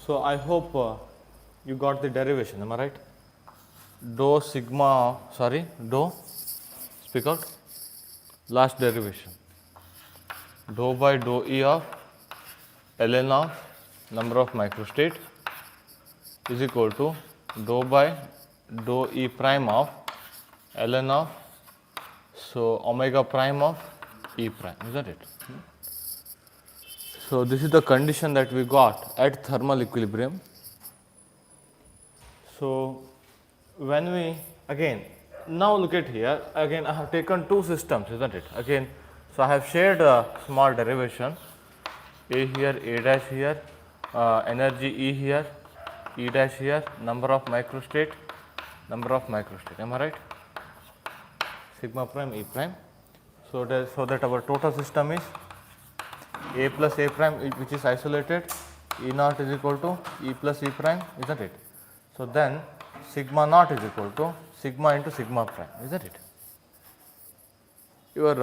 So I hope you got the derivation, am I right? Dou sigma, sorry, dou, speak out, last derivation, dou by dou E of ln of number of microstate is equal to dou by dou E prime of ln of, so omega prime of E prime, isn't it? So this is the condition that we got at thermal equilibrium. So when we again, now look at here, again I have taken two systems, isn't it? Again, so I have shared a small derivation, A here, A dash here, energy E here, E dash here, number of microstate, am I right? Sigma prime, E prime. So that our total system is A plus A prime, which is isolated, E naught is equal to E plus E prime, isn't it? So then sigma naught is equal to sigma into sigma prime, isn't it? Your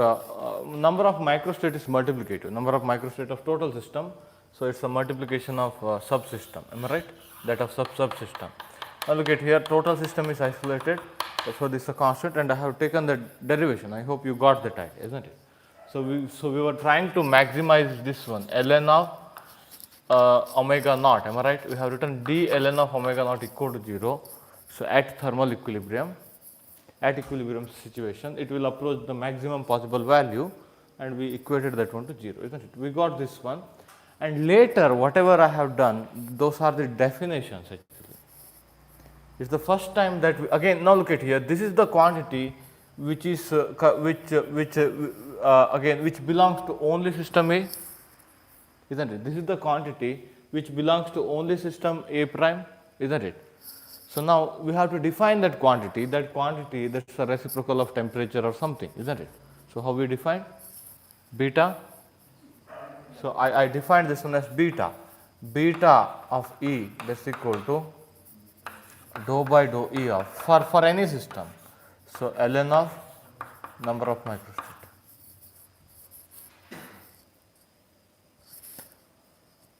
number of microstate is multiplicative, number of microstate of total system. So it's a multiplication of subsystem, am I right? That of subsystem. Now look at here, total system is isolated, so this is a constant, and I have taken the derivation. I hope you got that idea, isn't it? So we were trying to maximize this one, ln of omega naught, am I right? We have written d ln of omega naught equal to 0. So at thermal equilibrium, at equilibrium situation, it will approach the maximum possible value, and we equated that one to 0, isn't it? We got this one, and later whatever I have done, those are the definitions actually. It's the first time that we, again, now look at here, this is the quantity which is which belongs to only system A, isn't it? This is the quantity which belongs to only system A prime, isn't it? So now we have to define that quantity that's a reciprocal of temperature or something, isn't it? So how we define? Beta. So I defined this one as beta of E, that's equal to dou by dou E of, for any system, so ln of number of microstate.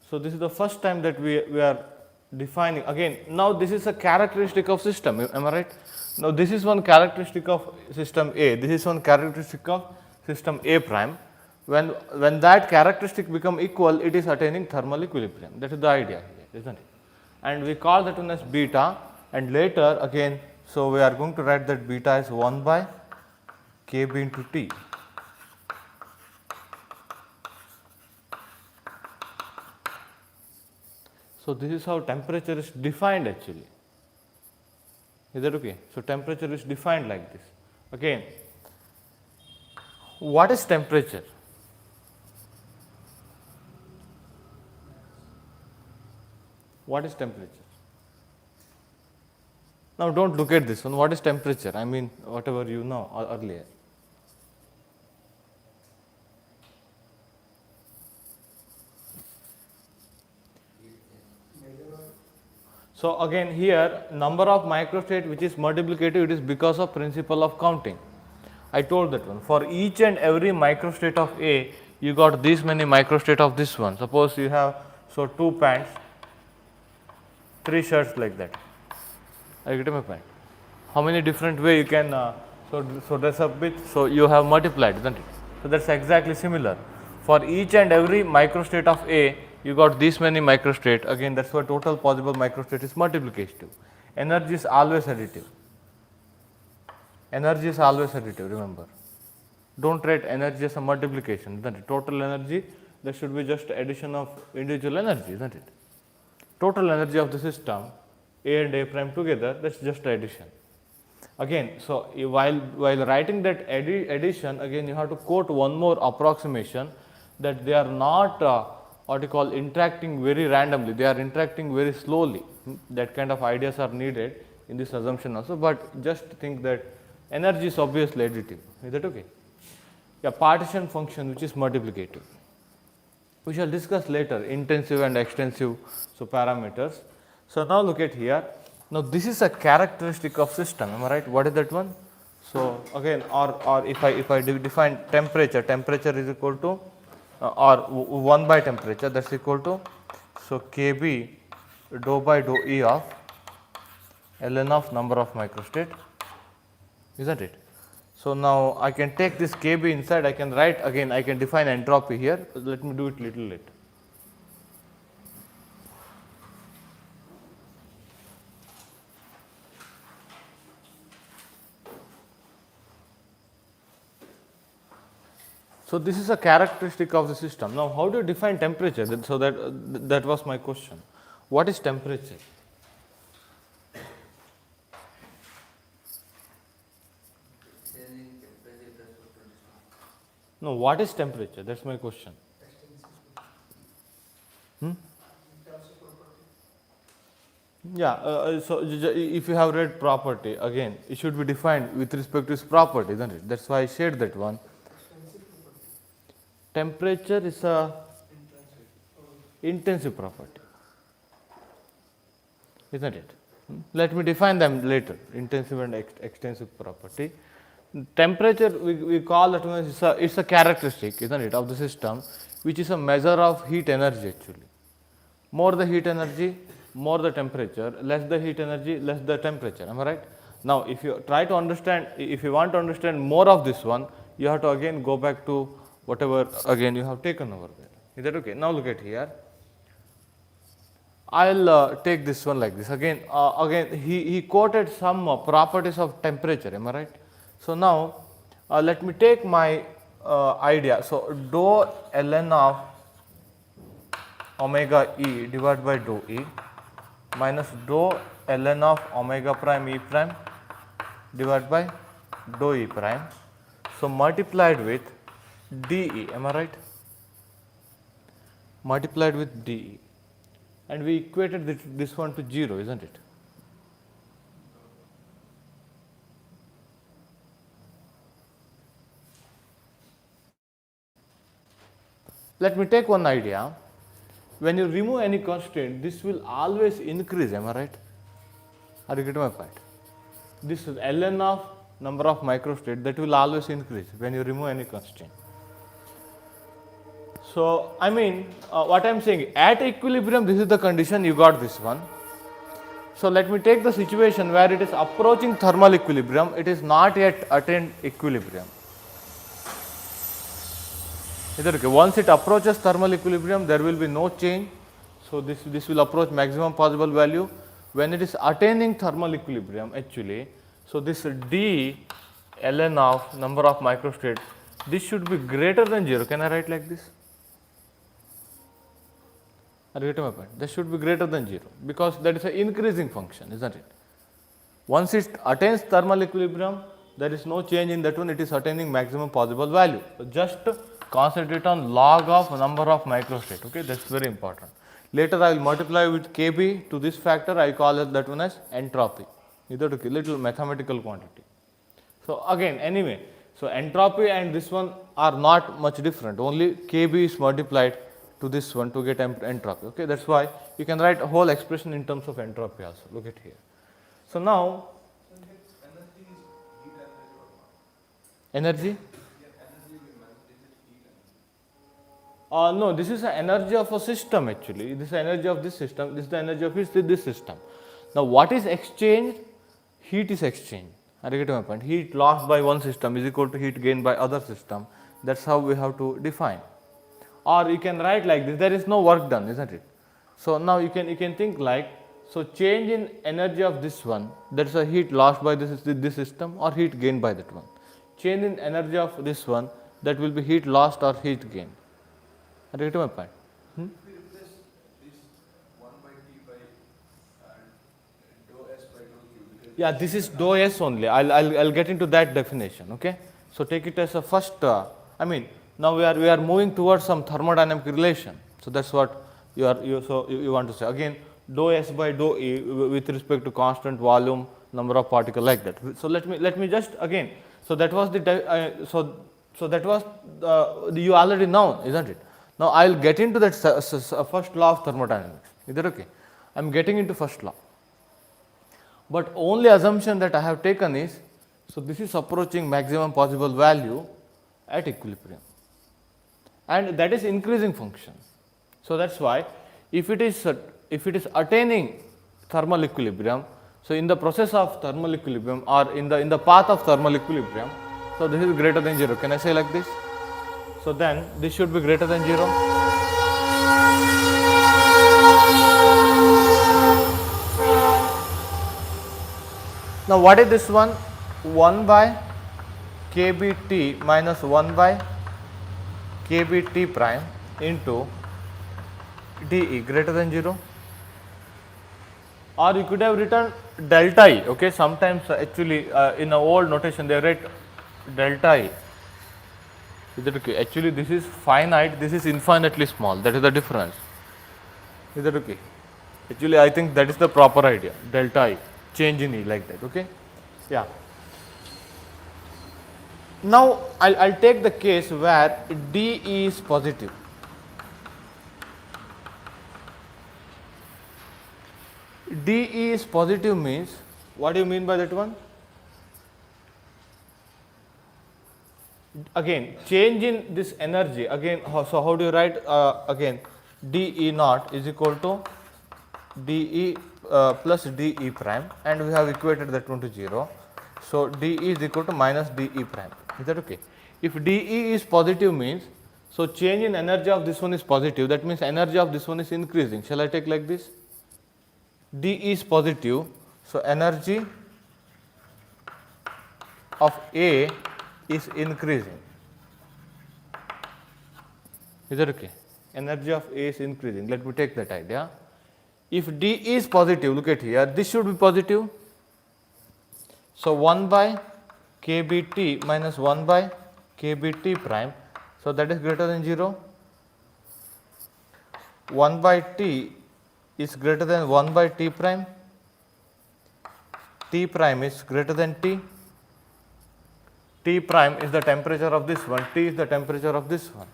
So this is the first time that we are defining, again, now this is a characteristic of system, am I right? Now this is one characteristic of system A, this is one characteristic of system A prime. When that characteristic become equal, it is attaining thermal equilibrium. That is the idea here, isn't it? And we call that one as beta, and later again, so we are going to write that beta is 1 by Kb into T. So this is how temperature is defined actually. Is that okay? So temperature is defined like this. Again, what is temperature? What is temperature? Now don't look at this one. What is temperature? I mean, whatever you know earlier. So again here, number of microstate which is multiplicative, it is because of principle of counting. I told that one. For each and every microstate of A, you got this many microstate of this one. Suppose you have, so 2 pants, 3 shirts like that. Are you getting my point? How many different way you can so dress up with? So you have multiplied, isn't it? So that's exactly similar. For each and every microstate of A, you got this many microstate. Again, that's why total possible microstate is multiplicative. Energy is always additive. Energy is always additive, remember. Don't treat energy as a multiplication, isn't it? Total energy, there should be just addition of individual energy, isn't it? Total energy of the system, A and A prime together, that's just addition. Again, so while writing that addition, again you have to quote one more approximation, that they are not what you call interacting very randomly, they are interacting very slowly. That kind of ideas are needed in this assumption also, but just think that energy is obviously additive. Is that okay? Yeah, partition function which is multiplicative. We shall discuss later intensive and extensive parameters. So now look at here. Now this is a characteristic of system. Am I right? What is that one? So again, or if I define temperature, temperature is equal to or 1 by temperature, that's equal to, so Kb dou by dou E of ln of number of microstate, isn't it? So now I can take this Kb inside, I can write again, I can define entropy here. Let me do it little later. So this is a characteristic of the system. Now how do you define temperature? So that was my question. What is temperature? No, what is temperature? That's my question. Yeah, so if you have read property, again, it should be defined with respect to its property, isn't it? That's why I shared that one. Temperature is a intensive property, isn't it? Let me define them later, intensive and extensive property. Temperature, we call that one, it's a characteristic, isn't it, of the system, which is a measure of heat energy actually. More the heat energy, more the temperature, less the heat energy, less the temperature, am I right? Now, if you try to understand, if you want to understand more of this one, you have to again go back to whatever again you have taken over there. Is that okay? Now look at here. I'll take this one like this. Again, he quoted some properties of temperature, am I right? So now, let me take my idea. So, dou ln of omega E divided by dou E minus dou ln of omega prime E prime divided by dou E prime. So, multiplied with dE, am I right? Multiplied with dE. And we equated this one to 0, isn't it? Let me take one idea. When you remove any constraint, this will always increase, am I right? Are you getting my point? This is ln of number of microstate, that will always increase when you remove any constraint. So, I mean, what I am saying, at equilibrium, this is the condition, you got this one. So, let me take the situation where it is approaching thermal equilibrium, it is not yet attained equilibrium. Okay. Once it approaches thermal equilibrium, there will be no change. So, this will approach maximum possible value. When it is attaining thermal equilibrium actually, so this d ln of number of microstates, this should be greater than 0. Can I write like this? Are you getting my point? This should be greater than 0 because that is an increasing function, isn't it? Once it attains thermal equilibrium, there is no change in that one, it is attaining maximum possible value. So, just concentrate on log of number of microstate, okay, that is very important. Later I will multiply with Kb to this factor, I call it that one as entropy, either to little mathematical quantity. So, again anyway, so entropy and this one are not much different, only Kb is multiplied to this one to get entropy, okay, that is why you can write a whole expression in terms of entropy also, look at here. So, now energy? No, this is the energy of a system actually, this is the energy of this system, this is the energy of this system. Now, what is exchanged? Heat is exchanged. Are you getting my point? Heat lost by one system is equal to heat gained by other system. That is how we have to define. Or you can write like this, there is no work done, isn't it? So, now you can think like, so change in energy of this one, that is a heat lost by this system or heat gained by that one. Change in energy of this one, that will be heat lost or heat gained. Are you getting my point? If we replace this 1 by T by dou S by dou Q. Yeah, this is dou S only. I'll get into that definition. Okay. So take it as a first. I mean, now we are moving towards some thermodynamic relation. So that's what you want to say. Again, dou S by dou E with respect to constant volume, number of particle like that. So let me just again. So that was the so that was you already know, isn't it? Now, I will get into that first law of thermodynamics. Is that okay? I am getting into first law. But only assumption that I have taken is, so this is approaching maximum possible value at equilibrium. And that is increasing function. So, that is why if it is if it is attaining thermal equilibrium, so in the process of thermal equilibrium or in the path of thermal equilibrium, so this is greater than 0. Can I say like this? So then this should be greater than 0. Now what is this one? 1 by kBt minus 1 by kBt prime into dE greater than 0. Or you could have written delta E. Okay, sometimes actually in a old notation they write delta E. Is that okay? Actually this is finite, this is infinitely small, that is the difference. Is that okay? Actually I think that is the proper idea, delta E, change in E like that, okay? Yeah. Now I'll take the case where dE is positive. dE is positive means, what do you mean by that one? Again, change in this energy, again, so how do you write again, dE naught is equal to dE plus dE prime, and we have equated that one to 0. So dE is equal to minus dE prime. Is that okay? If dE is positive means, so change in energy of this one is positive, that means energy of this one is increasing. Shall I take like this? dE is positive, so energy of A is increasing. Is that okay? Energy of A is increasing. Let me take that idea. If dE is positive, look at here, this should be positive. So 1 by kBt minus 1 by kBt prime, so that is greater than 0. 1 by T is greater than 1 by T prime. T prime is greater than T. T prime is the temperature of this one, T is the temperature of this one.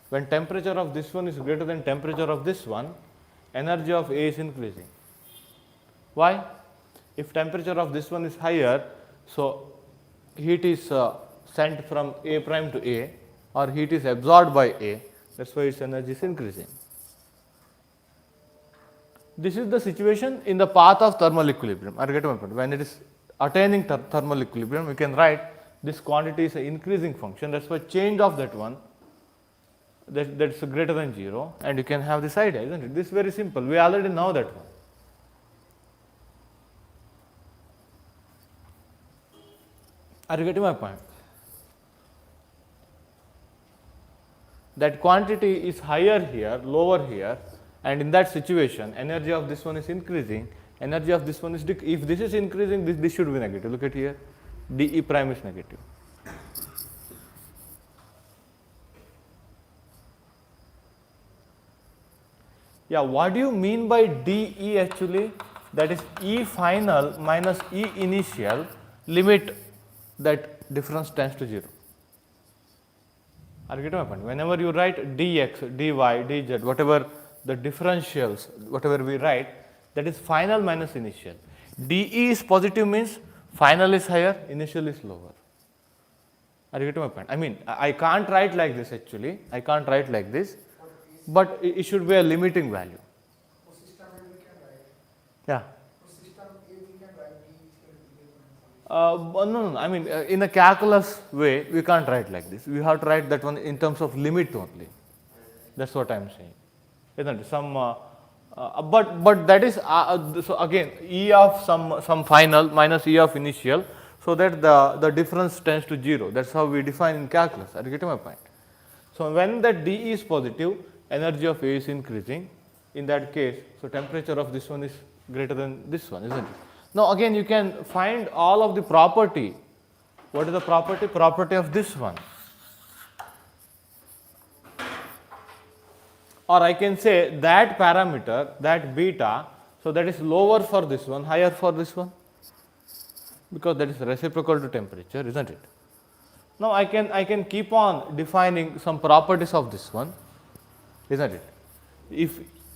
When temperature of this one is greater than temperature of this one, energy of A is increasing. Why? If temperature of this one is higher, so heat is sent from A prime to A, or heat is absorbed by A, that's why its energy is increasing. This is the situation in the path of thermal equilibrium. Are you getting my point? When it is attaining thermal equilibrium, we can write this quantity is an increasing function, that's why change of that one, that's greater than 0, and you can have this idea, isn't it? This is very simple, we already know that one. Are you getting my point? That quantity is higher here, lower here, and in that situation, energy of this one is increasing, energy of this one is if this is increasing, this should be negative. Look at here, dE prime is negative. Yeah, what do you mean by dE actually? That is E final minus E initial, limit that difference tends to 0. Are you getting my point? Whenever you write dx, dy, dz, whatever the differentials, whatever we write, that is final minus initial. dE is positive means final is higher, initial is lower. Are you getting my point? I mean, I can't write like this actually, I can't write like this, but it should be a limiting value. For system A we can write. Yeah. For system A we can write D is equal to No, I mean, in a calculus way, we can't write like this. We have to write that one in terms of limit only. That's what I'm saying. Isn't it? But that is, so again, E of some final minus E of initial, so that the difference tends to 0. That's how we define in calculus. Are you getting my point? So when that dE is positive, energy of A is increasing. In that case, so temperature of this one is greater than this one, isn't it? Now again, you can find all of the property. What is the property? Property of this one. Or I can say that parameter, that beta, so that is lower for this one, higher for this one, because that is reciprocal to temperature, isn't it? Now I can keep on defining some properties of this one, isn't it?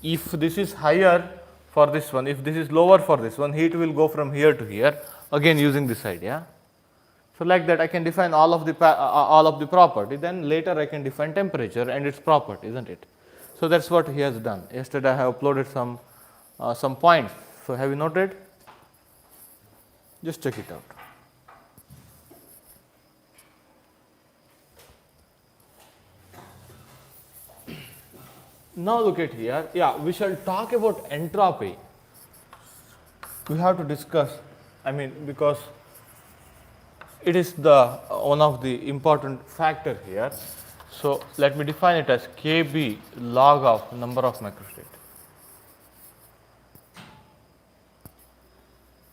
If this is higher for this one, if this is lower for this one, heat will go from here to here, again using this idea. So like that I can define all of the property, then later I can define temperature and its property, isn't it? So that's what he has done. Yesterday I have uploaded some some points. So, have you noted? Just check it out. Now, look at here. Yeah, we shall talk about entropy. We have to discuss, I mean, because it is the one of the important factor here. So, let me define it as Kb log of number of microstate.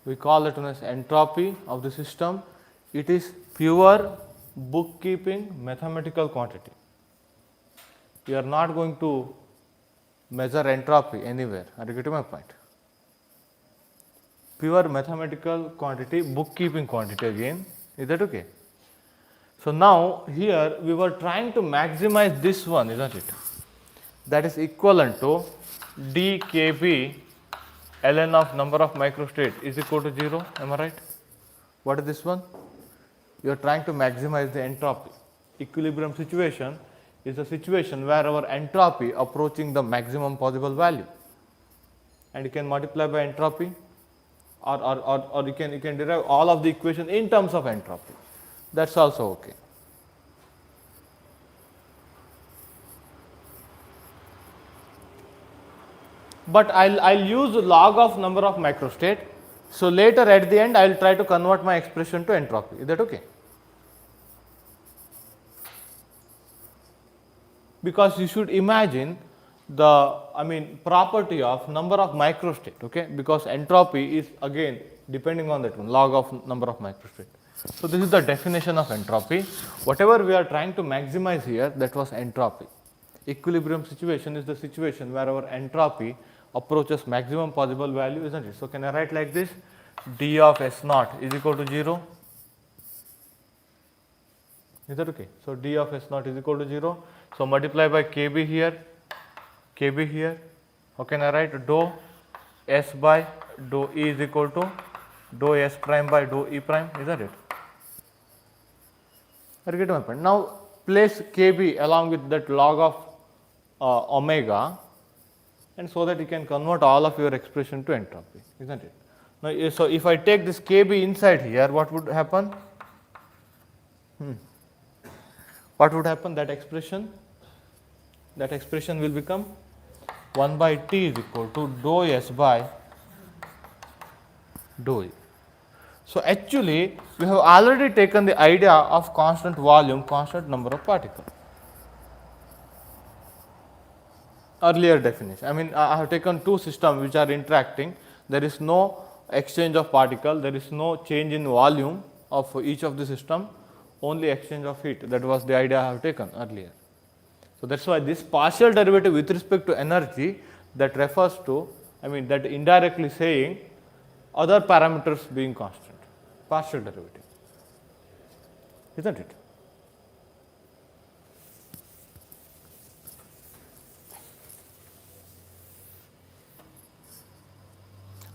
We call it known as entropy of the system. It is pure bookkeeping mathematical quantity. You are not going to measure entropy anywhere. Are you getting my point? Pure mathematical quantity, bookkeeping quantity again. Is that okay? So, now here we were trying to maximize this one, isn't it? That is equivalent to dkb ln of number of microstate is equal to 0. Am I right? What is this one? You are trying to maximize the entropy. Equilibrium situation is a situation where our entropy approaching the maximum possible value, and you can multiply by entropy, or you can derive all of the equation in terms of entropy. That's also okay. But I'll use log of number of microstate. So, later at the end I will try to convert my expression to entropy. Is that okay? Because you should imagine the property of number of microstate, okay? Because entropy is again depending on that one, log of number of microstate. So, this is the definition of entropy. Whatever we are trying to maximize here, that was entropy. Equilibrium situation is the situation where our entropy approaches maximum possible value, isn't it? So, can I write like this? D of S naught is equal to 0. Is that okay? So, D of S naught is equal to 0. So, multiply by Kb here, Kb here. How can I write? Dou S by dou E is equal to dou S prime by dou E prime, isn't it? I get my point. Now, place Kb along with that log of omega, and so that you can convert all of your expression to entropy, isn't it? Now, so if I take this Kb inside here, what would happen? What would happen? That expression will become 1 by T is equal to dou S by dou E. So, actually we have already taken the idea of constant volume, constant number of particles. Earlier definition. I have taken two systems which are interacting. There is no exchange of particle, there is no change in volume of each of the system, only exchange of heat. That was the idea I have taken earlier. So, that is why this partial derivative with respect to energy, that refers to, that indirectly saying other parameters being constant, partial derivative, isn't it?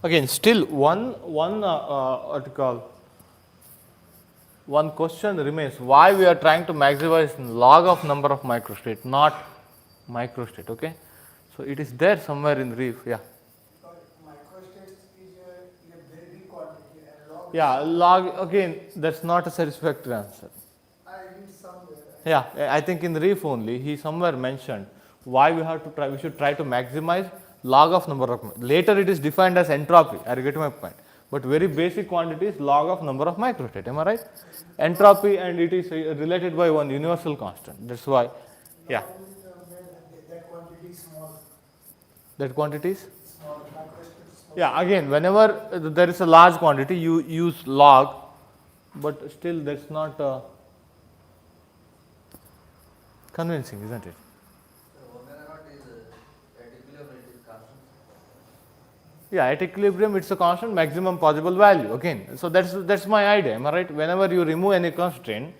Again, still one question remains: why we are trying to maximize log of number of microstate, not microstate? Okay, so it is there somewhere in reef. Yeah. Microstates is a very big quantity, and log. Yeah, log again. That's not a satisfactory answer. I read somewhere. Yeah, I think in reef only he somewhere mentioned why we have to try. We should try to maximize log of number of. Later it is defined as entropy. I get my point. But very basic quantity is log of number of microstate. Am I right? Entropy, and it is related by one universal constant. That's why. Yeah. That quantity is small. That quantity is. Small. Microstate small. Yeah. Again, whenever there is a large quantity, you use log, but still that's not convincing, isn't it? Yeah, at equilibrium it's a constant maximum possible value again. So, that's my idea, am I right? Whenever you remove any constraint,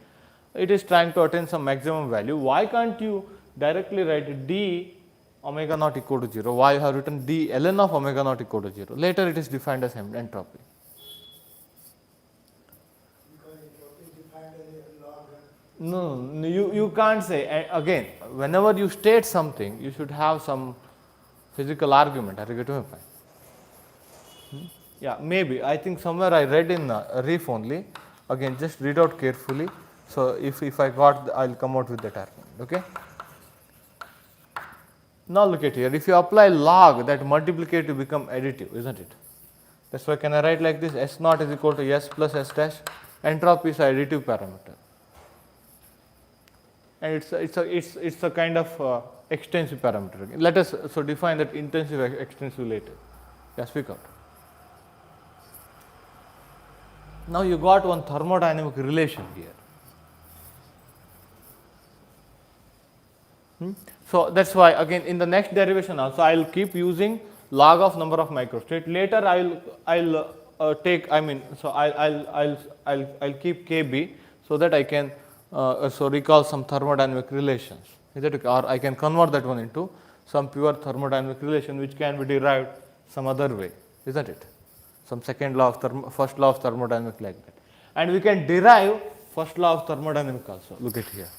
it is trying to attain some maximum value. Why can't you directly write d omega naught equal to 0? Why you have written d ln of omega naught equal to 0? Later it is defined as entropy. Because entropy is defined as a log. No, you can't say. Again, whenever you state something, you should have some physical argument. Are you getting my point? Yeah, maybe. I think somewhere I read in REEF only. Again, just read out carefully. So if I got, I'll come out with that argument. Okay. Now look at here. If you apply log, that multiplicative become additive, isn't it? That's why can I write like this? S naught is equal to S plus S dash. Entropy is an additive parameter, and it's a kind of extensive parameter. Let us so define that intensive extensive later. Yeah, speak out. Now you got one thermodynamic relation here. So that's why again in the next derivation also I will keep using log of number of microstate. Later I'll take, I mean, so I'll keep KB so that I can so recall some thermodynamic relations. Is that okay? Or I can convert that one into some pure thermodynamic relation which can be derived some other way, isn't it? Some second law of first law of thermodynamics like that. And we can derive first law of thermodynamics also. Look at here.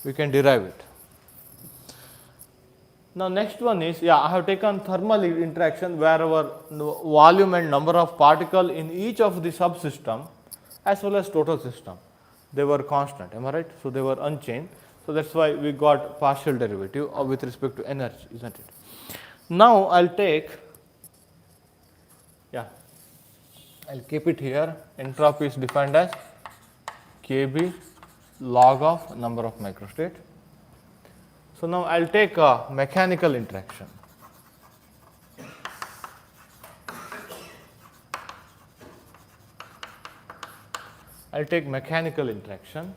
We can derive it. Now next one is, yeah, I have taken thermal interaction where our volume and number of particle in each of the subsystem as well as total system, they were constant, am I right? So they were unchanged. So that's why we got partial derivative with respect to energy, isn't it? Now I'll take, yeah, I'll keep it here. Entropy is defined as Kb log of number of microstate. So now I'll take a mechanical interaction. I'll take mechanical interaction.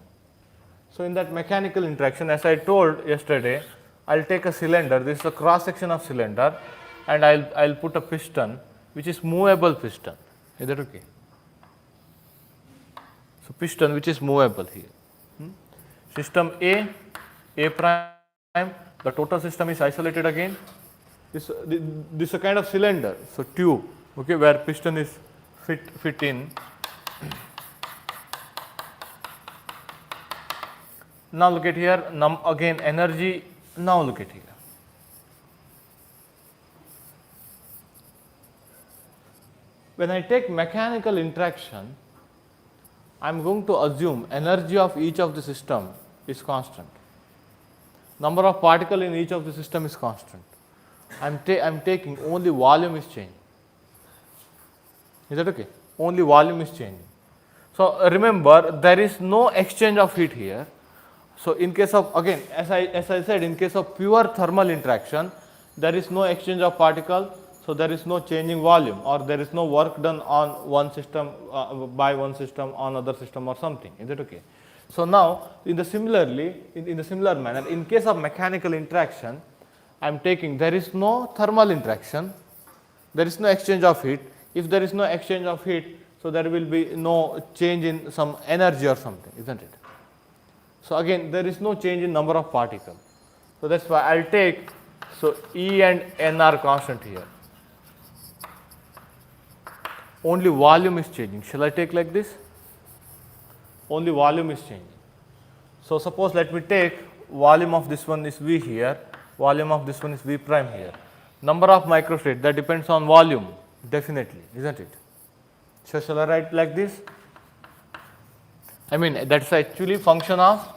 So in that mechanical interaction, as I told yesterday, I'll take a cylinder. This is a cross section of cylinder, and I'll put a piston, which is movable piston. Is that okay? So piston which is movable here. System A prime. The total system is isolated again. This is a kind of cylinder, so tube, okay, where piston is fit in. Now look at here. Again energy. Now look at here. When I take mechanical interaction, I am going to assume energy of each of the system is constant. Number of particle in each of the system is constant. I'm taking only volume is changing. Is that okay? Only volume is changing. So remember, there is no exchange of heat here. So in case of, again, as I said, in case of pure thermal interaction, there is no exchange of particle, so there is no changing volume, or there is no work done on one system by one system on other system or something. Is that okay? So now, in the similar manner, in case of mechanical interaction, I am taking, there is no thermal interaction, there is no exchange of heat. If there is no exchange of heat, so there will be no change in some energy or something, isn't it? So again, there is no change in number of particles. So that's why I'll take, so E and N are constant here. Only volume is changing. Shall I take like this? Only volume is changing. So suppose let me take volume of this one is V here, volume of this one is V prime here. Number of microstate, that depends on volume, definitely, isn't it? So shall I write like this? I mean, that's actually function of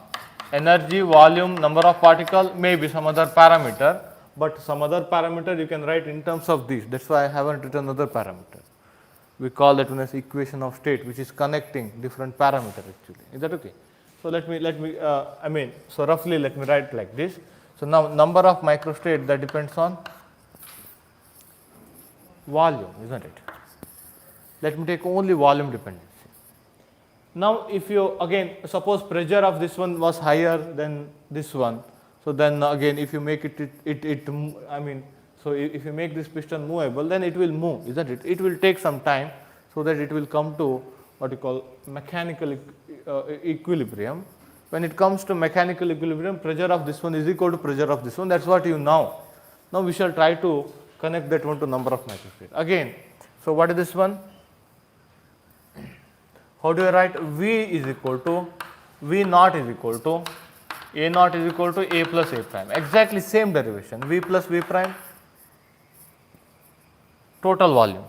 energy, volume, number of particle, maybe some other parameter, but some other parameter you can write in terms of this. That's why I haven't written another parameter. We call that one as equation of state, which is connecting different parameters actually. Is that okay? So let me so roughly let me write like this. So now number of microstate, that depends on volume, isn't it? Let me take only volume dependency. Now if you again suppose pressure of this one was higher than this one, so then again if you make so if you make this piston movable, then it will move, isn't it? It will take some time so that it will come to what you call mechanical equilibrium. When it comes to mechanical equilibrium, pressure of this one is equal to pressure of this one. That's what you know. Now we shall try to connect that one to number of microstate. Again, so what is this one? How do I write? V is equal to V naught is equal to A naught is equal to A plus A prime. Exactly same derivation. V plus V prime, total volume.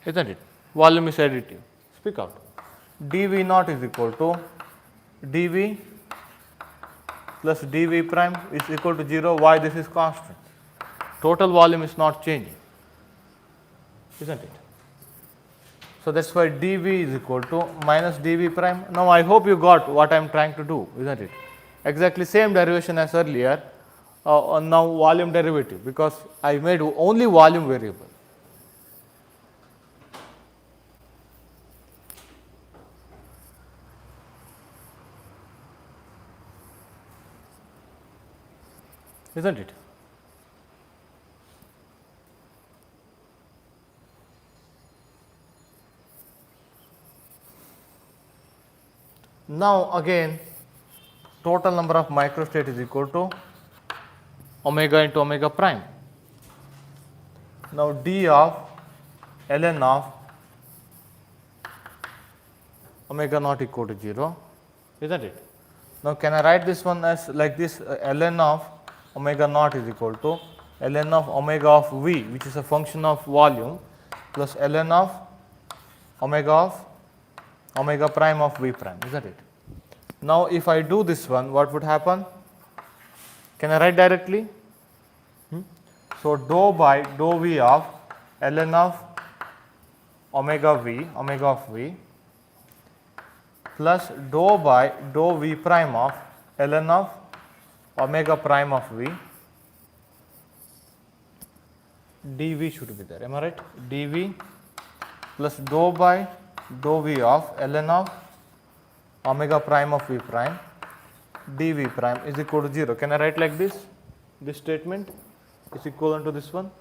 isn't it? Volume is additive. Speak out. dV naught is equal to dV plus dV prime is equal to 0. Why this is constant? Total volume is not changing, isn't it? So that's why dV is equal to minus dV prime. Now I hope you got what I am trying to do, isn't it? Exactly same derivation as earlier, now volume derivative, because I made only volume variable. Isn't it? Now again, total number of microstate is equal to omega into omega prime. Now d of ln of omega naught equal to 0, isn't it? Now can I write this one as like this, ln of omega naught is equal to ln of omega of v, which is a function of volume, plus ln of omega prime of v prime, isn't it? Now if I do this one, what would happen? Can I write directly? So dou by dou v of ln of omega of v plus dou by dou v prime of ln of omega prime of v, dv should be there, am I right? dv plus dou by dou v of ln of omega prime of v prime dv prime is equal to 0. Can I write like this? This statement is equivalent to this one.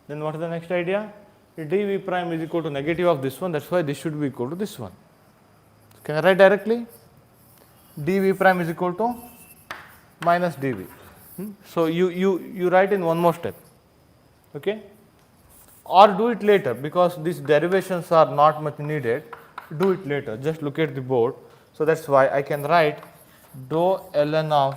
Then what is the next idea? dv prime is equal to negative of this one, that's why this should be equal to this one. Can I write directly? dv prime is equal to minus dv. So you write in one more step, okay? Or do it later, because these derivations are not much needed. Do it later, just look at the board. So that's why I can write dou ln of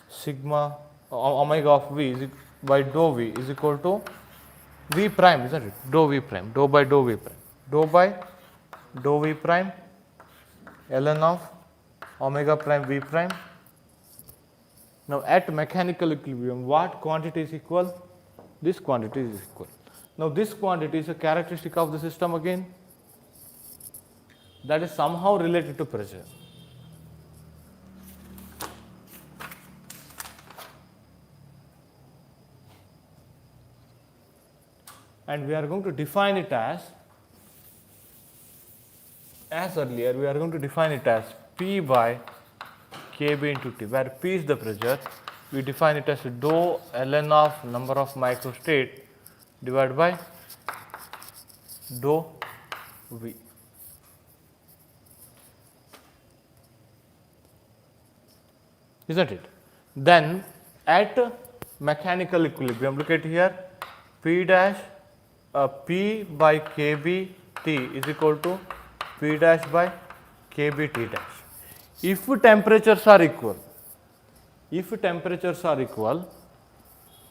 sigma omega of v is by dou v is equal to v prime, isn't it? Dou v prime, dou by dou v prime, dou by dou v prime ln of omega prime v prime. Now at mechanical equilibrium, what quantity is equal? This quantity is equal. Now this quantity is a characteristic of the system again, that is somehow related to pressure. And we are going to define it as earlier, we are going to define it as P by Kb into T, where P is the pressure. We define it as dou ln of number of microstate divided by dou V. Isn't it? Then at mechanical equilibrium, look at here, P dash P by Kb T is equal to P dash by Kb T dash. If temperatures are equal,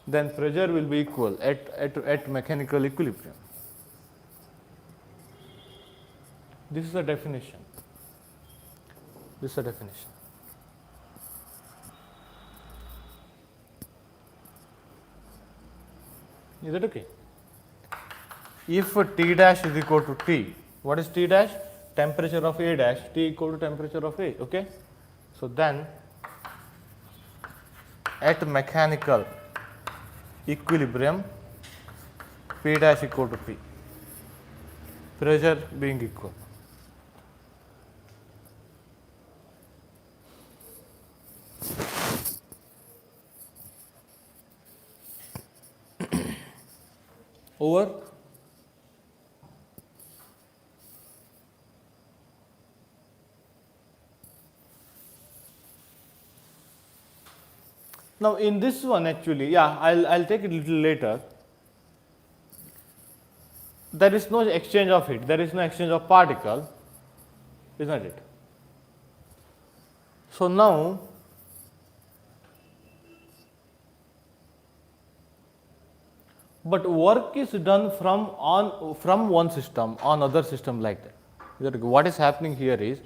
then pressure will be equal at mechanical equilibrium. This is a definition. Is that okay? If T dash is equal to T, what is T dash? Temperature of A dash, T equal to temperature of A, okay? So then at mechanical equilibrium, P dash equal to P, pressure being equal. Over now in this one actually, yeah, I'll take it a little later. There is no exchange of heat, there is no exchange of particle, isn't it? So now but work is done from one system on other system like that. What is happening here is,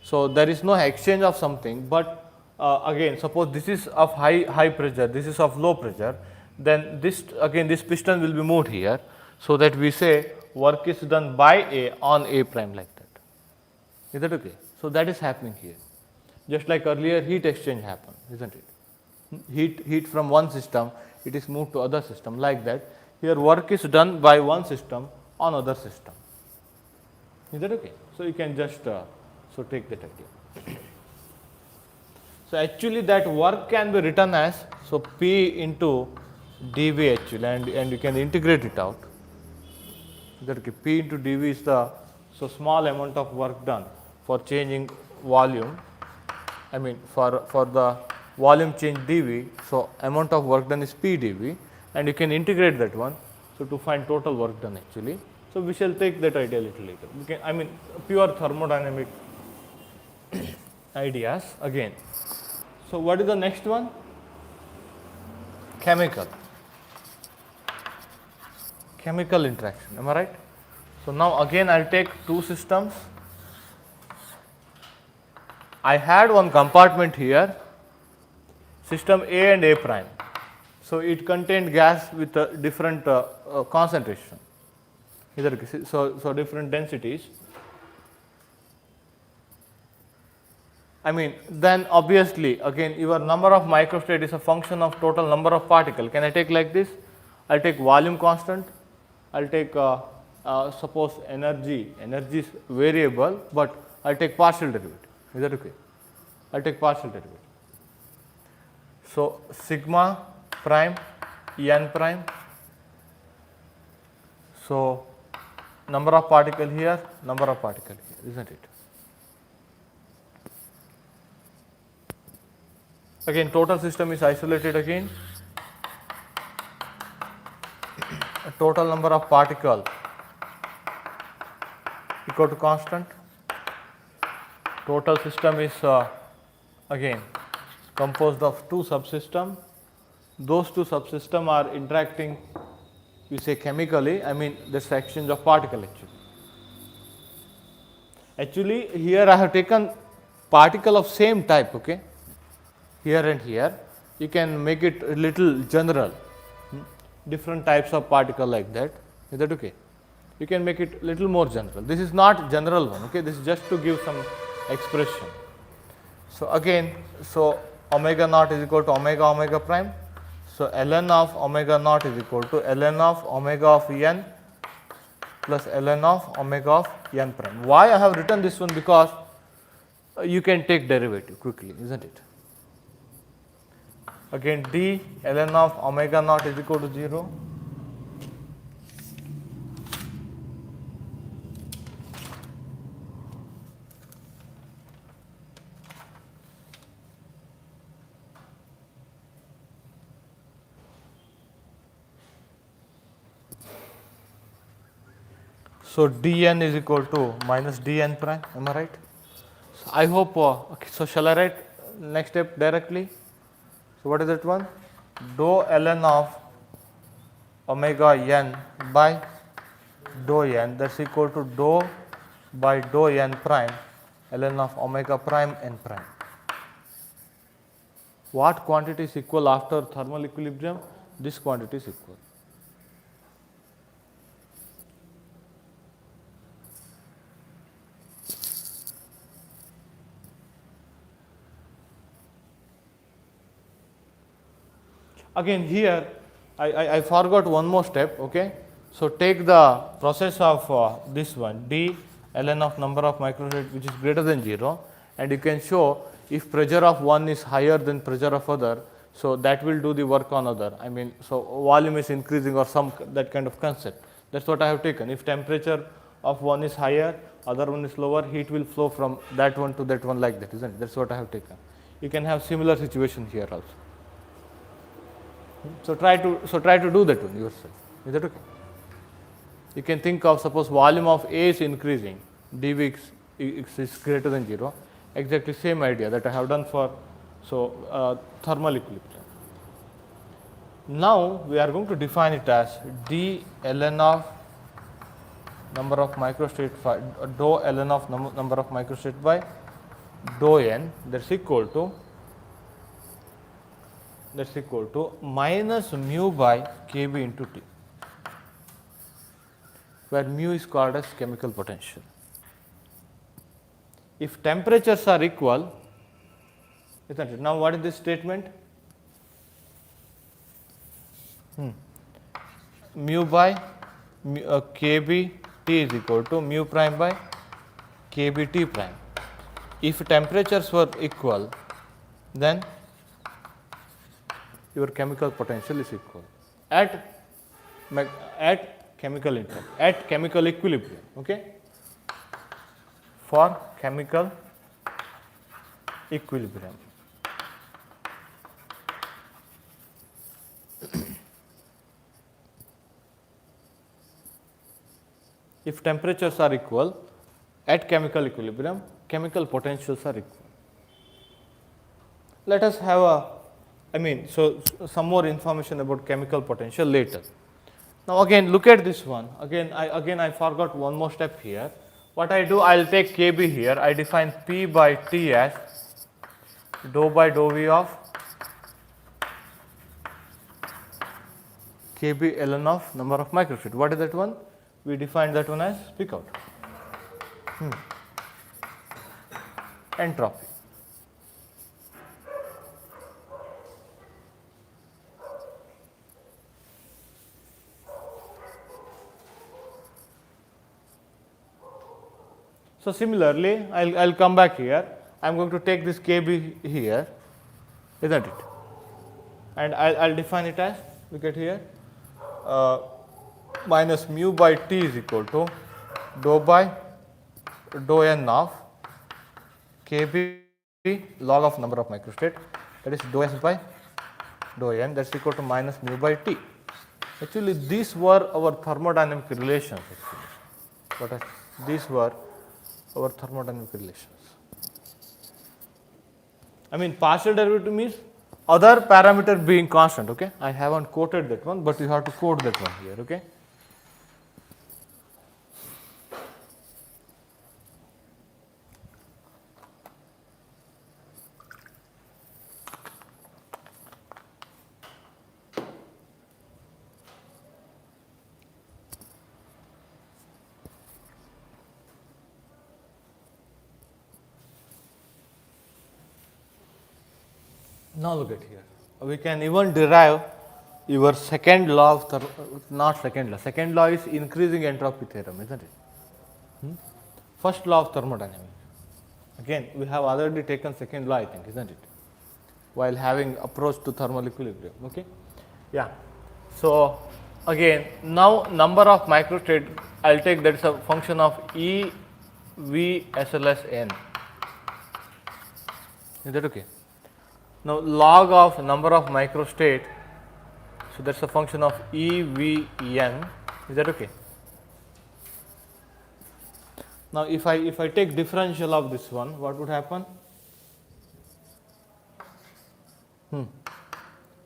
so there is no exchange of something, but again suppose this is of high pressure, this is of low pressure, then this again this piston will be moved here, so that we say work is done by A on A prime like that. Is that okay? So that is happening here. Just like earlier heat exchange happened, isn't it? Heat from one system, it is moved to other system like that. Here work is done by one system on other system. Is that okay? So you can just so take that idea. So actually that work can be written as, so P into dV actually, and you can integrate it out. Is that okay? P into dV is the so small amount of work done for changing volume. I mean for the volume change dV, so amount of work done is P dV, and you can integrate that one, so to find total work done actually. So we shall take that idea a little later. We can, I mean pure thermodynamic ideas again. So what is the next one? Chemical interaction, am I right? So now again I'll take two systems. I had one compartment here, system A and A prime. So it contained gas with a different concentration. So different densities. I mean, then obviously again your number of microstate is a function of total number of particles. Can I take like this? I'll take volume constant. I'll take suppose energy is variable, but I'll take partial derivative. Is that okay? I'll take partial derivative. So sigma prime n prime. So number of particle here, number of particle here, isn't it? Again total system is isolated again. A total number of particle equal to constant. Total system is again composed of two subsystems. Those two subsystems are interacting, we say chemically, I mean this exchange of particle actually. Actually here I have taken particle of same type, okay, here and here. You can make it a little general, different types of particle like that. Is that okay? You can make it little more general. This is not general one, okay, this is just to give some expression. So again, so omega naught is equal to omega prime. So ln of omega naught is equal to ln of omega of n plus ln of omega of n prime. Why I have written this one? Because you can take derivative quickly, isn't it? Again d ln of omega naught is equal to 0. So dn is equal to minus dn prime, am I right? So I hope, okay, so shall I write next step directly? So what is that one? Dou ln of omega n by dou n, that's equal to dou by dou n prime ln of omega prime n prime. What quantity is equal after thermal equilibrium? This quantity is equal. Again here I forgot one more step, okay. So take the process of this one d ln of number of microstate which is greater than 0, and you can show if pressure of one is higher than pressure of other, so that will do the work on other. I mean, so volume is increasing or some that kind of concept. That's what I have taken. If temperature of one is higher, other one is lower, heat will flow from that one to that one like that, isn't it? That's what I have taken. You can have similar situation here also. So try to do that one yourself. Is that okay? You can think of, suppose volume of A is increasing, dV is greater than 0. Exactly same idea that I have done for thermal equilibrium. Now we are going to define it as d ln of number of microstate dou ln of number of microstate by dou n, that's equal to minus mu by Kb into T, where mu is called as chemical potential. If temperatures are equal, isn't it? Now what is this statement? Mu by Kb T is equal to mu prime by Kb T prime. If temperatures were equal, then your chemical potential is equal at chemical at chemical equilibrium. Okay, for chemical equilibrium. If temperatures are equal at chemical equilibrium, chemical potentials are equal. Let us have some more information about chemical potential later. Now again, look at this one. Again, I forgot one more step here. What I do, I'll take Kb here. I define P by T as dou by dou V of Kb ln of number of microstate. What is that one? We define that one as, speak out, entropy. So similarly, I'll come back here. I'm going to take this Kb here, isn't it? And I'll define it as, look at here, minus mu by T is equal to dou by dou n of Kb log of number of microstate, that is dou S by dou n, that's equal to minus mu by T. Actually, these were our thermodynamic relations. These were our thermodynamic relations. Partial derivative means other parameter being constant. Okay, I haven't quoted that one, but you have to quote that one here. Okay. Now look at here. We can even derive your second law of not second law. Second law is increasing entropy theorem, isn't it? First law of thermodynamics. Again, we have already taken second law, I think, isn't it? While having approach to thermal equilibrium. Okay. Yeah. So again, now number of microstate, I'll take that is a function of E V SLS n. Is that okay? Now log of number of microstate, so that's a function of E V n. Is that okay? Now if I take differential of this one, what would happen?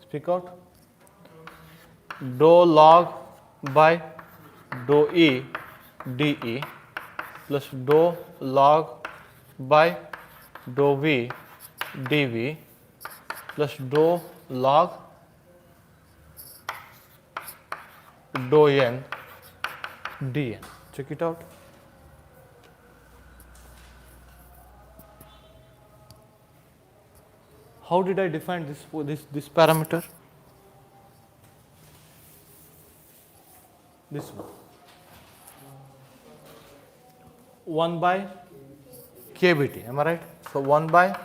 Speak out. Dou log by dou E dE plus dou log by dou V dV plus dou log dou n dn. Check it out. How did I define this parameter? This one. 1 by kBT, am I right? So 1 by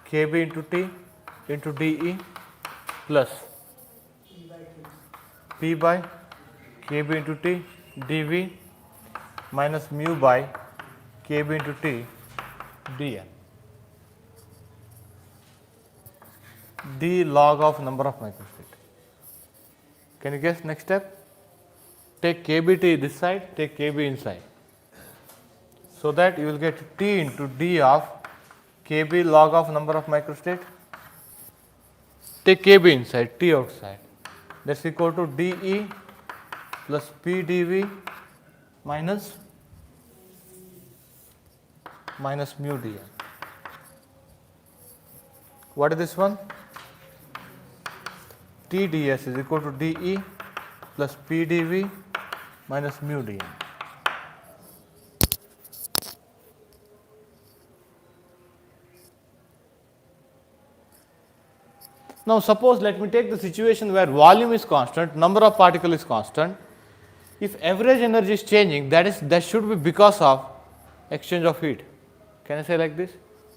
kB into T into dE plus P by kB into T dV minus mu by kB into T dN. D log of number of microstate. Can you guess next step? Take kBT this side, take kB inside. So that you will get T into D of kB log of number of microstate. Take kB inside, T outside. that's equal to dE plus P dV minus mu dN. What is this one? TdS is equal to dE plus P dV minus mu dN. Now suppose, let me take the situation where volume is constant, number of particles is constant. If average energy is changing, that should be because of exchange of heat. Can I say like this?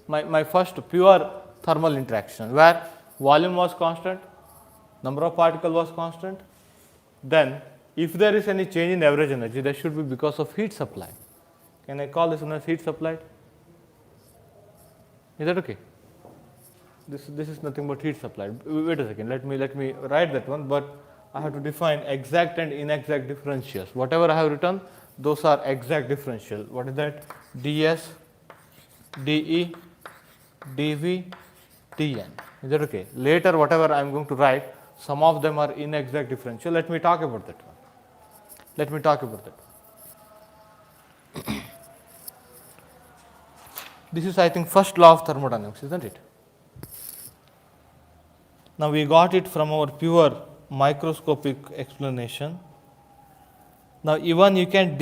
My first pure thermal interaction where volume was constant, number of particles was constant, then if there is any change in average energy, that should be because of heat supply. Can I call this one as heat supplied? Is that okay? This is nothing but heat supplied. Wait a second, let me write that one, but I have to define exact and inexact differentials. Whatever I have written, those are exact differential. What is that? ds, dE, dV, dN. Is that okay? Later, whatever I am going to write, some of them are inexact differential. Let me talk about that one. This is, I think, first law of thermodynamics, isn't it? Now we got it from our pure microscopic explanation. Now even you can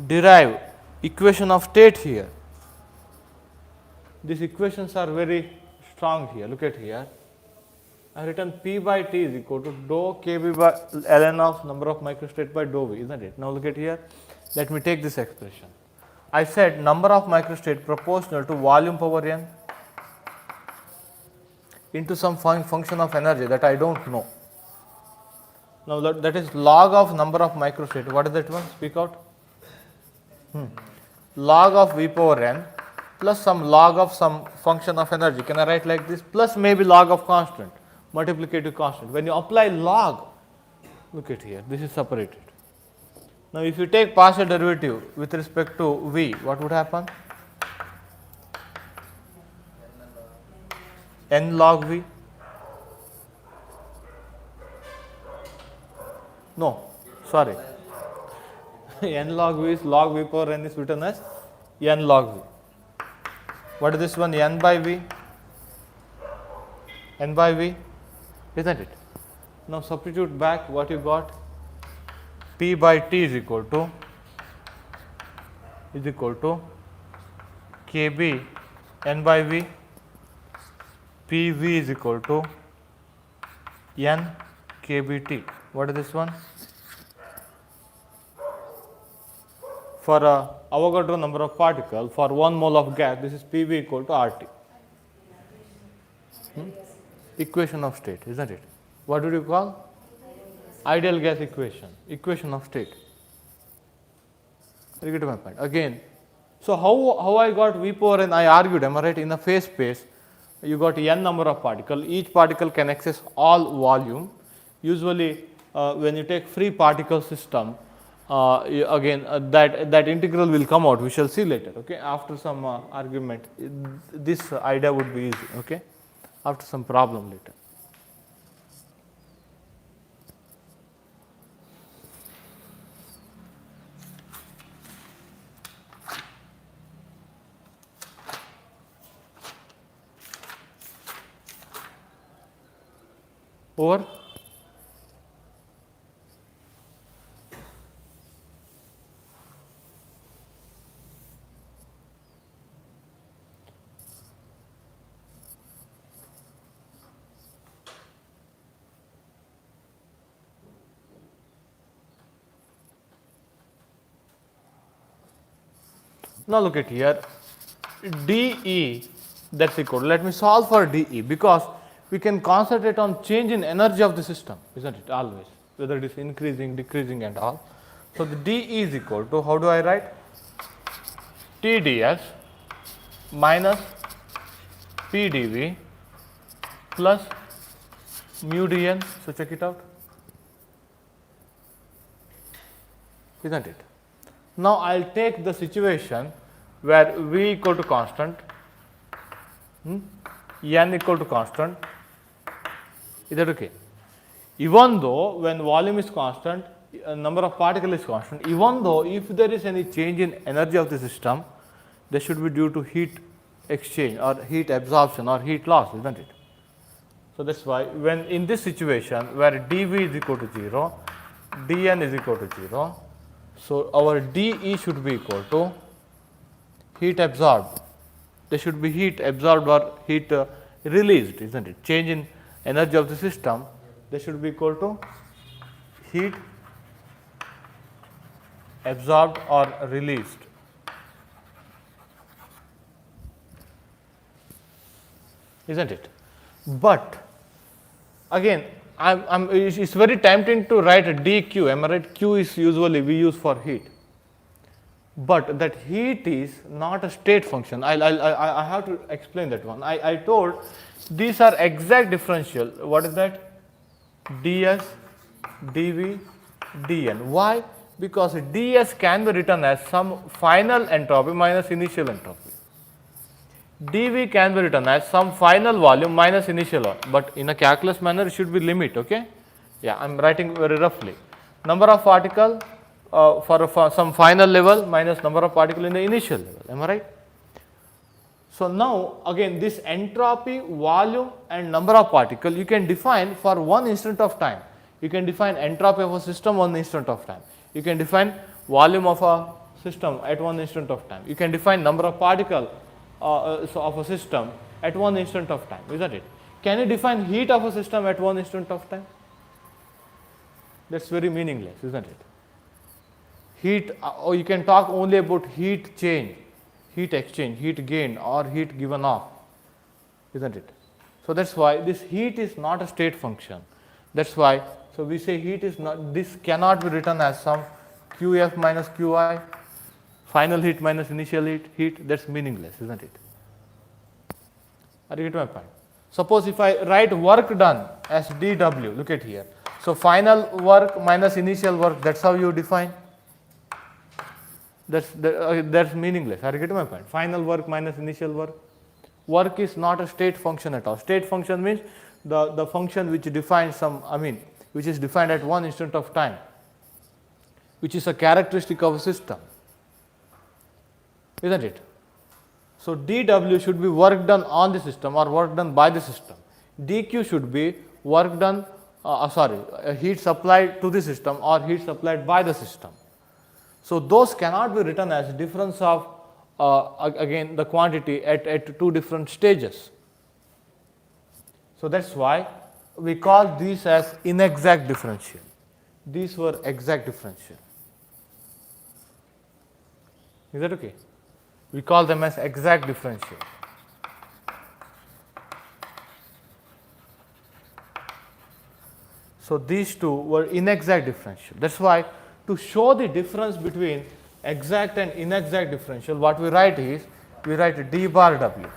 derive equation of state here. These equations are very strong here. Look at here. I have written P by T is equal to dou Kb by ln of number of microstate by dou V, isn't it? Now look at here. Let me take this expression. I said number of microstate proportional to volume power n into some function of energy that I don't know. Now that is log of number of microstate. What is that one? Speak out. Log of V power n plus some log of some function of energy. Can I write like this? Plus maybe log of constant, multiplicative constant. When you apply log, look at here, this is separated. Now if you take partial derivative with respect to V, what would happen? N log V. No, sorry. N log V is log V power n is written as N log V. What is this one? N by V. N by V, isn't it? Now substitute back what you got. P by T is equal to Kb N by V. PV is equal to N kBT. What is this one? For Avogadro number of particles for 1 mole of gas, this is PV equal to RT. Equation of state, isn't it? What did you call? Ideal gas equation. Equation of state. You get my point. Again, so how I got V power n? I argued, am I right? In a phase space, you got n number of particles. Each particle can access all volume. Usually, when you take free particle system, that integral will come out. We shall see later. Okay, after some argument, this idea would be easy. Okay, after some problem later. Over. Now look at here, dE, that's equal. Let me solve for dE because we can concentrate on change in energy of the system, isn't it? Always, whether it is increasing, decreasing, and all. So the dE is equal to, how do I write? TdS minus PdV plus mu dN. So check it out, isn't it? Now I'll take the situation where V equal to constant, N equal to constant, Is that okay? Even though when volume is constant, number of particles is constant, even though if there is any change in energy of the system, that should be due to heat exchange or heat absorption or heat loss, isn't it? So that's why when in this situation where dV is equal to 0, dN is equal to 0, so our dE should be equal to heat absorbed. There should be heat absorbed or heat released, isn't it? Change in energy of the system, they should be equal to heat absorbed or released. Isn't it? But again, it's very tempting to write a dQ. Am I right? Q is usually we use for heat. But that heat is not a state function. I have to explain that one. I told these are exact differential. What is that? ds, dv, dn. Why? Because ds can be written as some final entropy minus initial entropy. dv can be written as some final volume minus initial volume. But in a calculus manner, it should be limit. Okay? Yeah, I am writing very roughly. Number of particle for some final level minus number of particle in the initial level. Am I right? So now again this entropy, volume and number of particle you can define for one instant of time. You can define entropy of a system one instant of time. You can define volume of a system at one instant of time. You can define number of particle of a system at one instant of time, isn't it? Can you define heat of a system at one instant of time? That's very meaningless, isn't it? Heat, or you can talk only about heat change, heat exchange, heat gain or heat given off, isn't it? So that's why this heat is not a state function. That's why, so we say heat is not, this cannot be written as some QF minus QI, final heat minus initial heat, that's meaningless, isn't it? Are you getting my point? Suppose if I write work done as dW, look at here. So final work minus initial work, that's how you define. That's meaningless. Are you getting my point? Final work minus initial work. Work is not a state function at all. State function means the function which defines some, which is defined at one instant of time, which is a characteristic of a system, isn't it? So dW should be work done on the system or work done by the system. dQ should be work done, heat supplied to the system or heat supplied by the system. So those cannot be written as difference of again the quantity at two different stages. So that's why we call these as inexact differential. These were exact differential. Is that okay? We call them as exact differential. So these two were inexact differential. That's why to show the difference between exact and inexact differential, what we write is, we write d bar W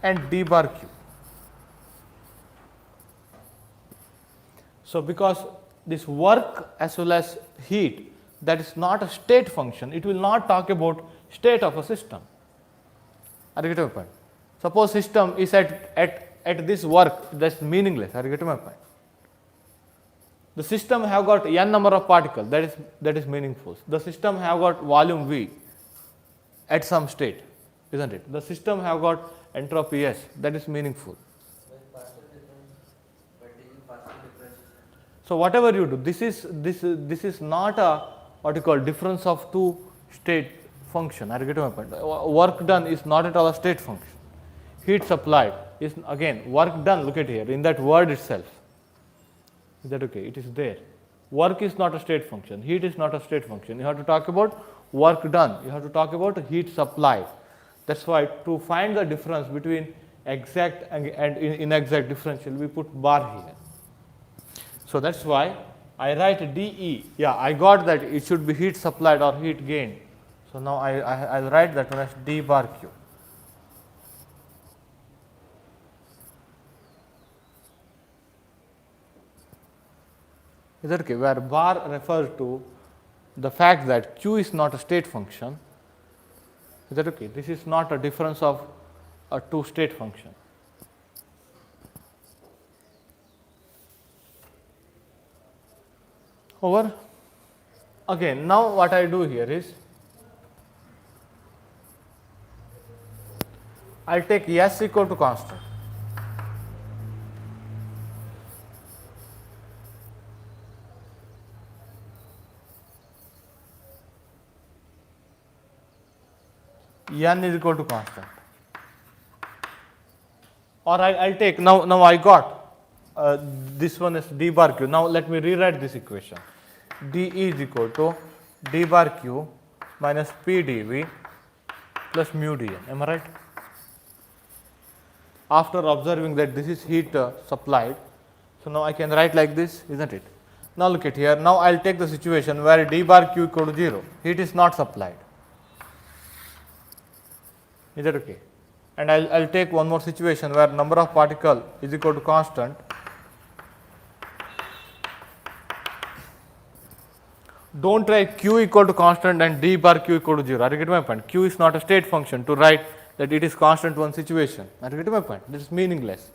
and d bar Q. So because this work as well as heat, that is not a state function, it will not talk about state of a system. Are you getting my point? Suppose system is at this work, that's meaningless. Are you getting my point? The system have got n number of particles, that is meaningful. The system have got volume V at some state, isn't it? The system have got entropy S, that is meaningful. So whatever you do, this is not a what you call difference of two state function. Are you getting my point? Work done is not at all a state function. Heat supplied is again work done. Look at here in that word itself. Is that okay? It is there. Work is not a state function. Heat is not a state function. You have to talk about work done. You have to talk about heat supplied. That's why to find the difference between exact and inexact differential, we put bar here. So that's why I write dE. Yeah, I got that it should be heat supplied or heat gained. So now I'll write that one as d bar Q. Is that okay? Where bar refers to the fact that Q is not a state function. Is that okay? This is not a difference of a two state function. over. Again, now what I do here is, I'll take S equal to constant. N is equal to constant. Or I'll take, now I got this one is d bar q. Now let me rewrite this equation. d is equal to d bar q minus p dv plus mu dn. Am I right? After observing that this is heat supplied, so now I can write like this, isn't it? Now look at here. Now I'll take the situation where d bar q equal to 0. Heat is not supplied. Is that okay? And I'll take one more situation where number of particle is equal to constant. Don't write q equal to constant and d bar q equal to 0. Are you getting my point? Q is not a state function to write that it is constant one situation. Are you getting my point? This is meaningless.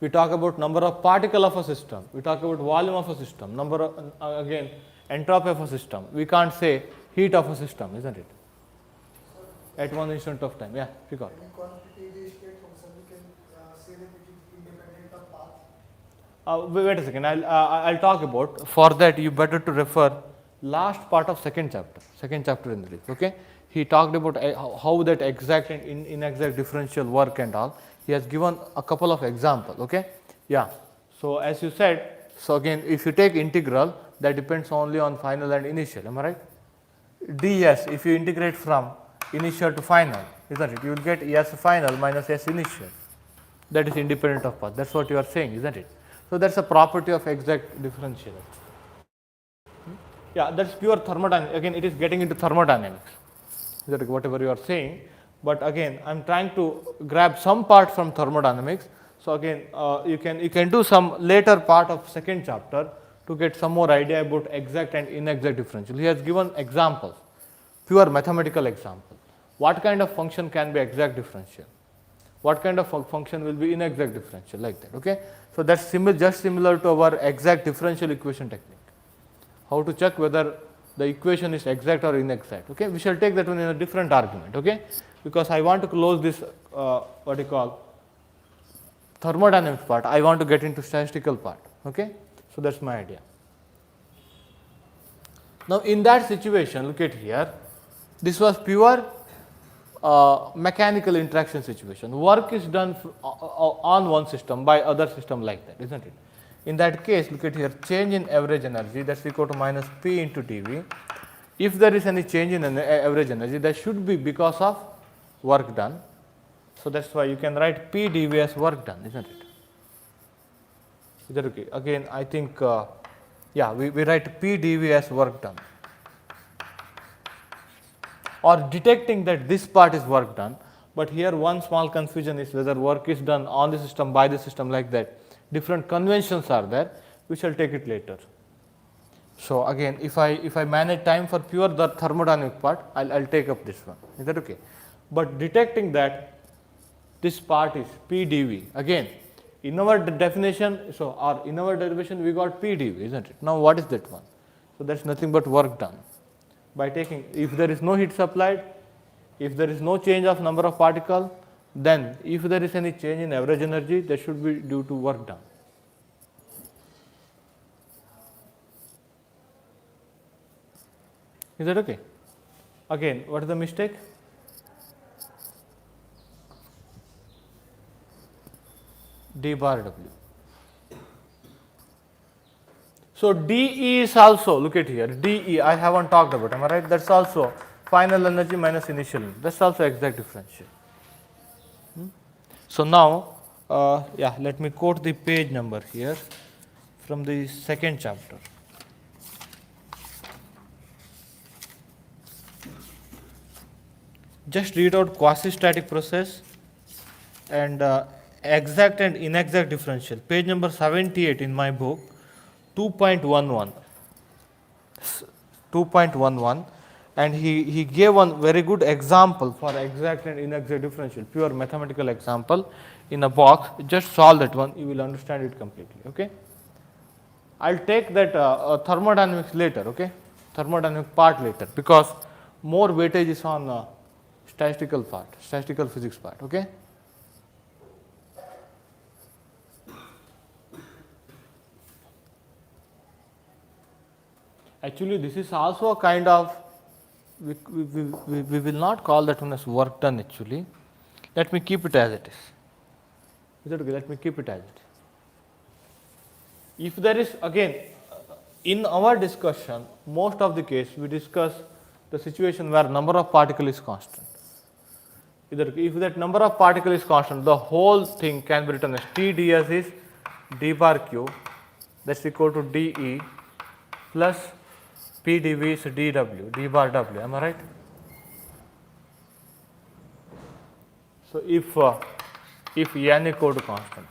We talk about number of particle of a system. We talk about volume of a system. Number of, again, entropy of a system. We can't say heat of a system, isn't it? At one instant of time. Yeah, record. Any quantitative state function, we can say that it is independent of path. Wait a second. I'll talk about. For that, you better to refer last part of second chapter in the list. Okay. He talked about how that exact and inexact differential work and all. He has given a couple of examples. Okay. Yeah. So as you said, so again, if you take integral, that depends only on final and initial. Am I right? ds, if you integrate from initial to final, isn't it? You will get s final minus s initial. That is independent of path. That's what you are saying, isn't it? So that's a property of exact differential. Yeah, that's pure thermodynamics. Again, it is getting into thermodynamics. Is that whatever you are saying? But again, I'm trying to grab some part from thermodynamics. So again, you can do some later part of second chapter to get some more idea about exact and inexact differential. He has given examples, pure mathematical example. What kind of function can be exact differential? What kind of function will be inexact differential, like that. Okay. So that's just similar to our exact differential equation technique. How to check whether the equation is exact or inexact. Okay. We shall take that one in a different argument. Okay. Because I want to close this what you call thermodynamics part. I want to get into statistical part. Okay. So that's my idea. Now in that situation, look at here. This was pure mechanical interaction situation. Work is done on one system by other system, like that, isn't it? In that case, look at here, change in average energy, that's equal to minus P into dV. If there is any change in average energy, that should be because of work done. So that's why you can write P dV as work done, isn't it? Is that okay? Again, I think, yeah, we write P dV as work done. Or detecting that this part is work done, but here one small confusion is whether work is done on the system, by the system, like that. Different conventions are there. We shall take it later. So again, if I manage time for pure the thermodynamic part, I'll take up this one. Is that okay? But detecting that this part is P dV. Again, in our definition, so or in our derivation, we got P dV, isn't it? Now what is that one? So that's nothing but work done. By taking, if there is no heat supplied, if there is no change of number of particle, then if there is any change in average energy, that should be due to work done. Is that okay? Again, what is the mistake? D bar W. So dE is also, look at here, dE I haven't talked about, am I right? That's also final energy minus initial energy. That's also exact differential. So now, yeah, let me quote the page number here from the second chapter. Just read out quasi-static process and exact and inexact differential. Page number 78 in my book, 2.11. 2.11. and he gave one very good example for exact and inexact differential, pure mathematical example in a box. Just solve that one, you will understand it completely. Okay. I'll take that thermodynamics later. Okay, thermodynamic part later, because more weightage is on statistical part, statistical physics part. Okay. Actually, this is also a kind of, we will not call that one as work done actually. Let me keep it as it is. Is that okay? Let me keep it as it is. If there is, again, in our discussion, most of the case we discuss the situation where number of particle is constant. If that number of particle is constant, the whole thing can be written as T ds is d bar q, that's equal to dE plus P dV is dW, d bar W. Am I right? So if n equal to constant,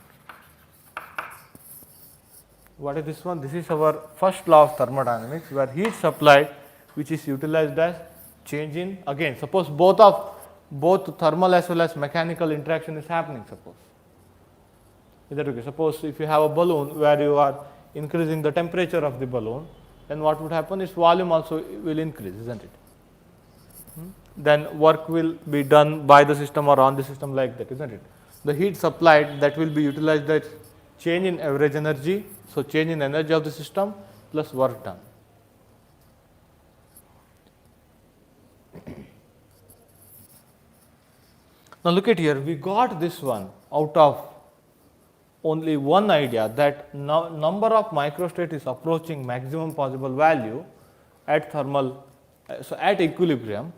what is this one? This is our first law of thermodynamics, where heat supplied, which is utilized as change in, again, suppose both thermal as well as mechanical interaction is happening. Suppose, is that okay? Suppose if you have a balloon where you are increasing the temperature of the balloon, then what would happen is volume also will increase, isn't it? Then work will be done by the system or on the system like that, isn't it? The heat supplied, that will be utilized as change in average energy, so change in energy of the system plus work done. Now look at here, we got this one out of only one idea, that number of microstate is approaching maximum possible value at thermal, so at equilibrium,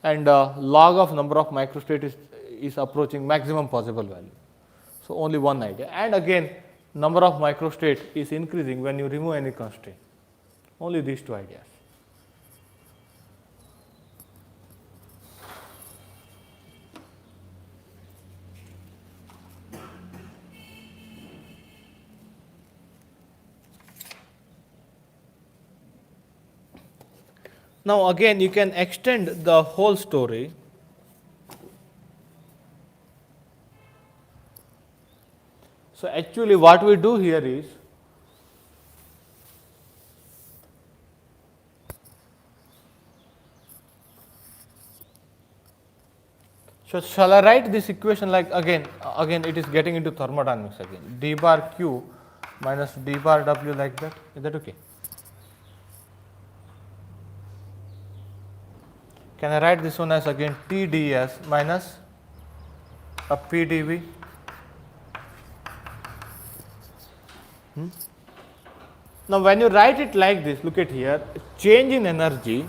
and log of number of microstate is approaching maximum possible value. So only one idea, and again number of microstate is increasing when you remove any constraint. Only these two ideas. Now again you can extend the whole story. So actually what we do here is, so shall I write this equation like, again it is getting into thermodynamics again, d bar q minus d bar w, like that. Is that okay? Can I write this one as again T ds minus a P dV? Now when you write it like this, look at here, change in energy,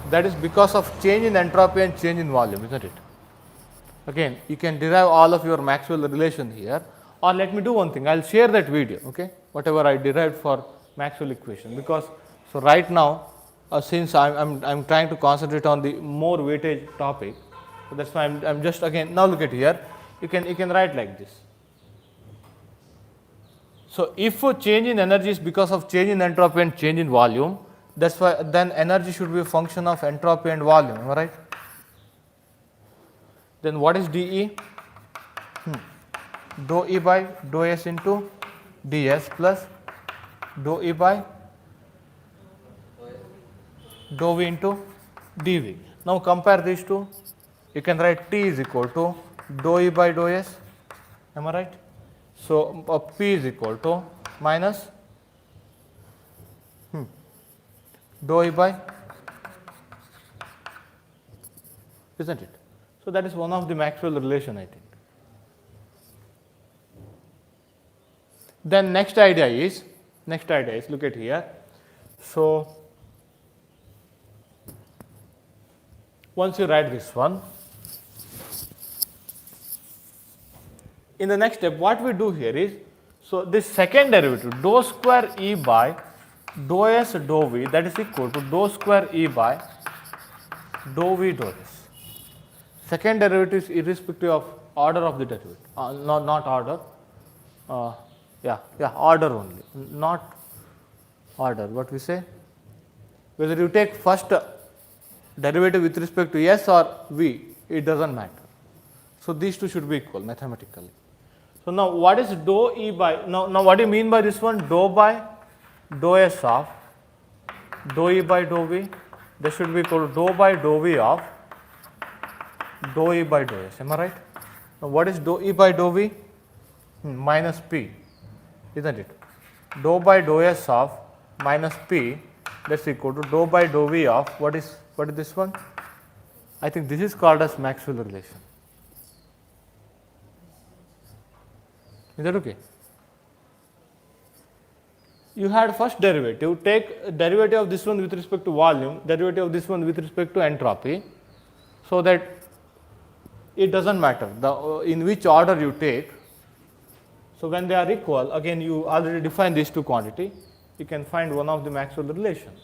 that is because of change in entropy and change in volume, isn't it? Again, you can derive all of your Maxwell relation here, or let me do one thing, I will share that video, okay, whatever I derived for Maxwell equation, because so right now, since I'm trying to concentrate on the more weightage topic, so that's why I'm just, again, now look at here, you can write like this. So if a change in energy is because of change in entropy and change in volume, that's why then energy should be a function of entropy and volume, am I right? Then what is dE? Dou E by dou S into ds plus dou E by dou V into dV. Now compare these two, you can write T is equal to dou E by dou S, am I right? So P is equal to minus dou E by, isn't it? So that is one of the Maxwell relation, I think. Then next idea is, look at here. So once you write this one, in the next step what we do here is, so this second derivative dou square E by dou S dou V, that is equal to dou square E by dou V dou S. Second derivative is irrespective of order of the derivative, not order, order only, not order, what we say, Whether you take first derivative with respect to s or v, it doesn't matter. So these two should be equal mathematically. So now what is dou E by, now what do you mean by this one? Dou by dou s of dou E by dou v, that should be equal to dou by dou v of dou E by dou s, am I right? Now what is dou E by dou v? Minus p, isn't it? Dou by dou s of minus p, that's equal to dou by dou v of what is this one? I think this is called as Maxwell relation. Is that okay? You had first derivative, take derivative of this one with respect to volume, derivative of this one with respect to entropy, so that it doesn't matter in which order you take. So when they are equal, again you already define these two quantity, you can find one of the Maxwell relations.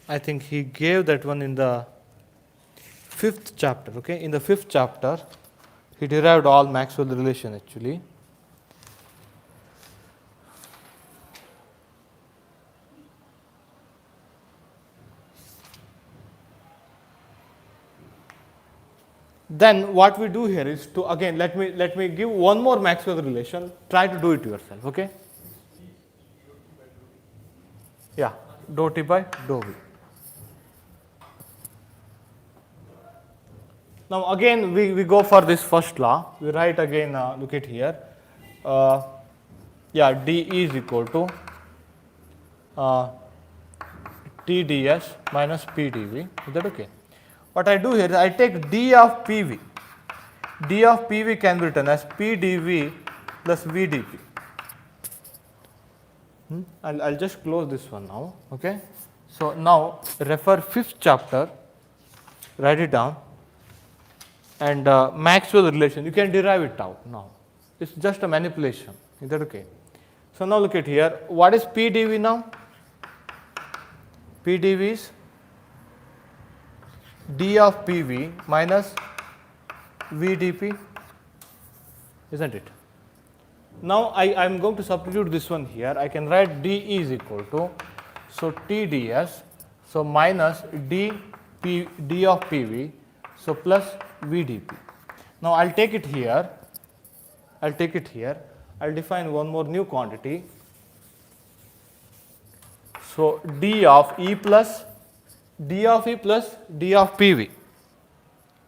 I think he gave that one in the 5th chapter, okay? In the 5th chapter, he derived all Maxwell relation actually. Then what we do here is to, again, let me give one more Maxwell relation, try to do it yourself, okay? Yeah, dou T by dou V. Now again we go for this first law, we write again, look at here, yeah, dE is equal to T ds minus P dV, is that okay? What I do here is I take d of PV, d of PV can be written as P dV plus V dP. I'll just close this one now, okay? So now refer 5th chapter, write it down. And Maxwell relation, you can derive it out now. It's just a manipulation. Is that okay? So now look at here. What is P dV now? P dV is d of PV minus V dP, isn't it? Now I am going to substitute this one here. I can write dE is equal to, so T ds, so minus d of PV, so plus V dP. Now I'll take it here, I'll define one more new quantity. So d of E plus d of PV,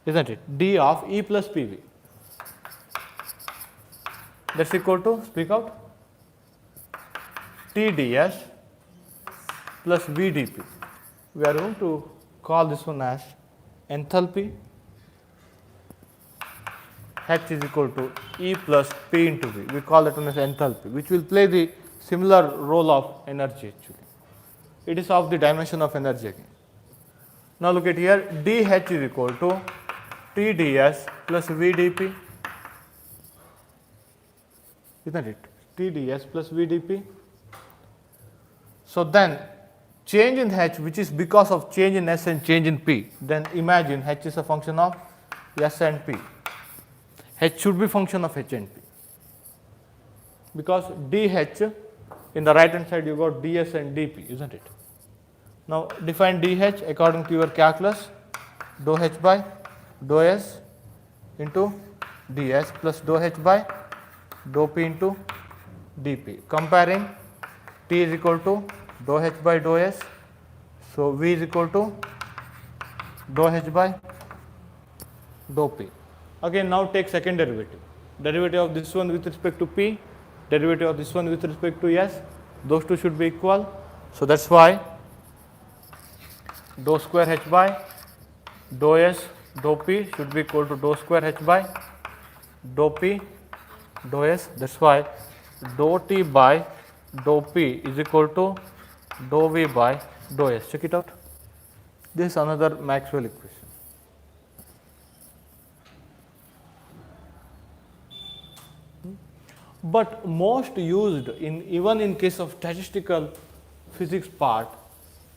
isn't it? d of E plus PV. That's equal to, speak out, T ds plus V dP. We are going to call this one as enthalpy. H is equal to E plus P into V. We call that one as enthalpy, which will play the similar role of energy actually. It is of the dimension of energy again. Now look at here, dH is equal to T ds plus V dP, isn't it? T ds plus V dP. So then change in H, which is because of change in S and change in P, then imagine H is a function of S and P. H should be function of H and P, because dH in the right hand side you got ds and dP, isn't it? Now define dH according to your calculus, dou H by dou S into ds plus dou H by dou P into dP. Comparing, T is equal to dou H by dou S, so V is equal to dou H by dou P. Again now take second derivative, derivative of this one with respect to P, derivative of this one with respect to S, those two should be equal. So that's why dou square H by dou S dou P should be equal to dou square H by dou P dou S. That's why dou T by dou P is equal to dou V by dou S. Check it out. This is another Maxwell equation. But most used in even in case of statistical physics part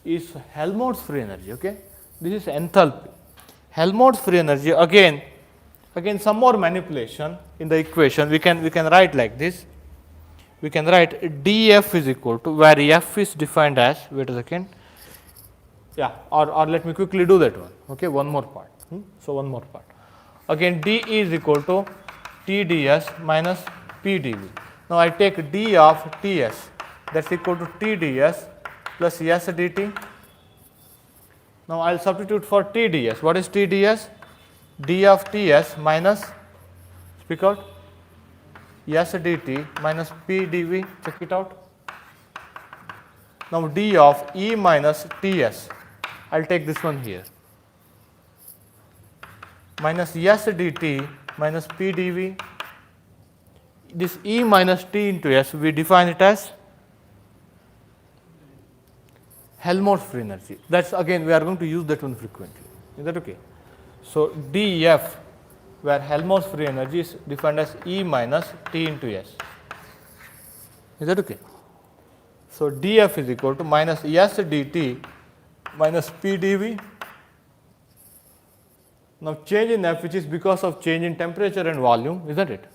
is Helmholtz free energy. Okay, this is enthalpy. Helmholtz free energy, again some more manipulation in the equation. We can write like this. We can write dF is equal to, where F is defined as, wait a second, yeah, or let me quickly do that one. Okay, one more part. So one more part. Again, d is equal to T ds minus P dV. Now I take d of Ts, that's equal to T ds plus S dt. Now I will substitute for T ds. What is T ds? D of Ts minus, speak out, S dt minus P dV. Check it out. Now d of E minus Ts, I will take this one here, minus S dt minus P dV. This E minus T into S, we define it as Helmholtz free energy. That's again, we are going to use that one frequently. Is that okay? So dF, where Helmholtz free energy is defined as E minus T into S. Is that okay? So dF is equal to minus S dt minus P dV. Now change in F, which is because of change in temperature and volume, isn't it?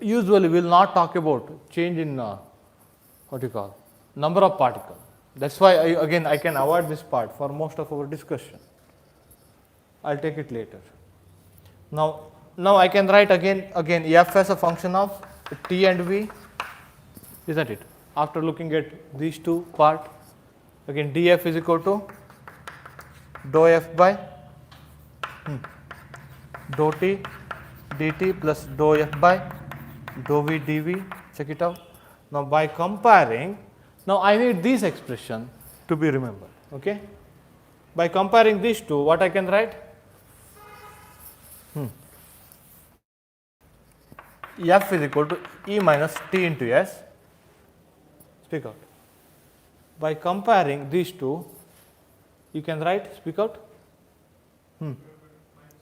Usually we will not talk about change in what you call number of particles. That's why I can avoid this part for most of our discussion. I'll take it later. Now I can write again F as a function of T and V, isn't it? After looking at these two part, again dF is equal to dou F by dou T dt plus dou F by dou V dV. Check it out. Now by comparing, now I need this expression to be remembered. Okay. By comparing these two, what I can write? F is equal to E minus T into S. Speak out. By comparing these two, you can write, speak out.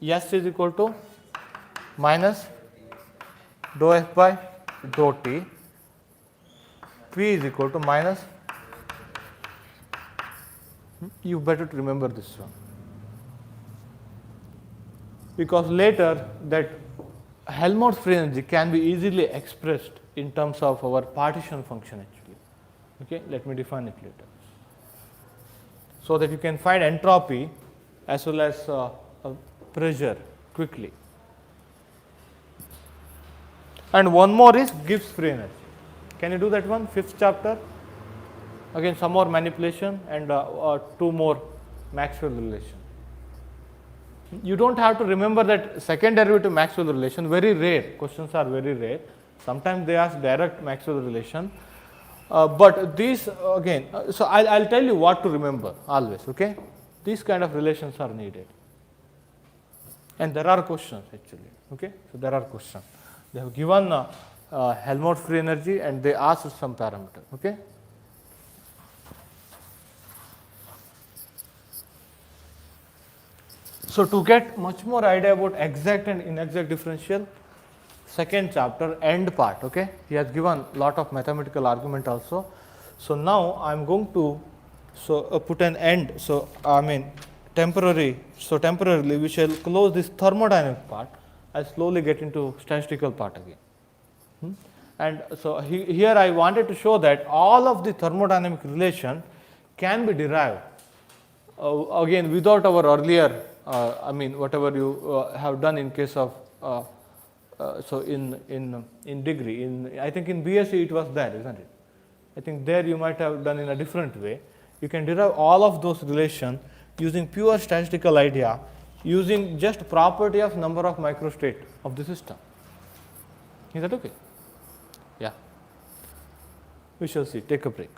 S is equal to minus dou F by dou T. P is equal to minus, you better to remember this one, because later that Helmholtz free energy can be easily expressed in terms of our partition function actually. Okay, let me define it later, so that you can find entropy as well as pressure quickly. And one more is Gibbs free energy. Can you do that one? 5th chapter. Again some more manipulation and 2 more Maxwell relation. You don't have to remember that second derivative Maxwell relation, very rare, questions are very rare. Sometimes they ask direct Maxwell relation, but these again, so I'll tell you what to remember always, okay? These kind of relations are needed. And there are questions actually, okay? So there are questions. They have given Helmholtz free energy and they asked some parameter, okay? So to get much more idea about exact and inexact differential, second chapter end part, okay? He has given lot of mathematical argument also. So now I am going to put an end. So I mean temporarily we shall close this thermodynamic part. I slowly get into statistical part again. And so here I wanted to show that all of the thermodynamic relation can be derived again without our earlier whatever you have done in case of so in degree, I think in BSc it was there, isn't it? I think there you might have done in a different way. You can derive all of those relations using pure statistical idea, using just property of number of microstate of the system. Is that okay? Yeah. We shall see. Take a break.